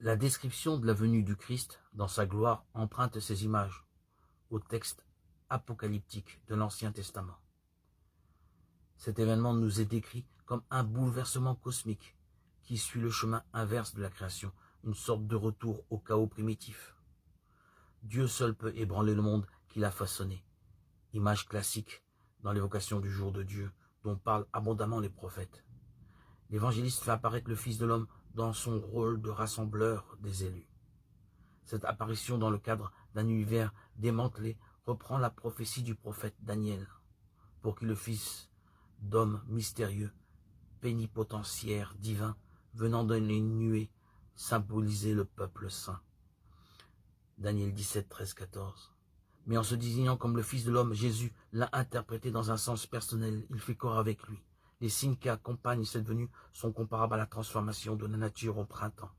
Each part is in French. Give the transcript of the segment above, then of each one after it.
La description de la venue du Christ dans sa gloire emprunte ces images au texte apocalyptique de l'Ancien Testament. Cet événement nous est décrit comme un bouleversement cosmique qui suit le chemin inverse de la création, une sorte de retour au chaos primitif. Dieu seul peut ébranler le monde qu'il a façonné. Image classique dans l'évocation du jour de Dieu dont parlent abondamment les prophètes. L'évangéliste fait apparaître le Fils de l'homme dans son rôle de rassembleur des élus. Cette apparition dans le cadre d'un univers démantelé reprend la prophétie du prophète Daniel, pour qui le Fils d'homme mystérieux, pénipotentiaire, divin, venant dans les nuées, symbolisait le peuple saint. Daniel 17, 13, 14. Mais en se désignant comme le Fils de l'homme, Jésus l'a interprété dans un sens personnel, il fait corps avec lui. Les signes qui accompagnent cette venue sont comparables à la transformation de la nature au printemps.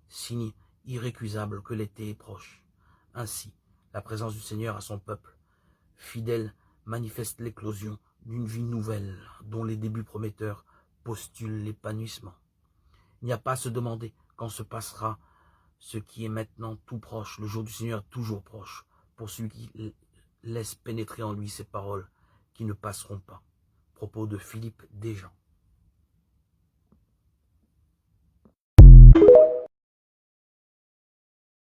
Signe irrécusable que l'été est proche. Ainsi, la présence du Seigneur à son peuple, fidèle, manifeste l'éclosion d'une vie nouvelle dont les débuts prometteurs postulent l'épanouissement. Il n'y a pas à se demander quand se passera ce qui est maintenant tout proche, le jour du Seigneur toujours proche, pour celui qui laisse pénétrer en lui ces paroles qui ne passeront pas. Propos de Philippe Desjean.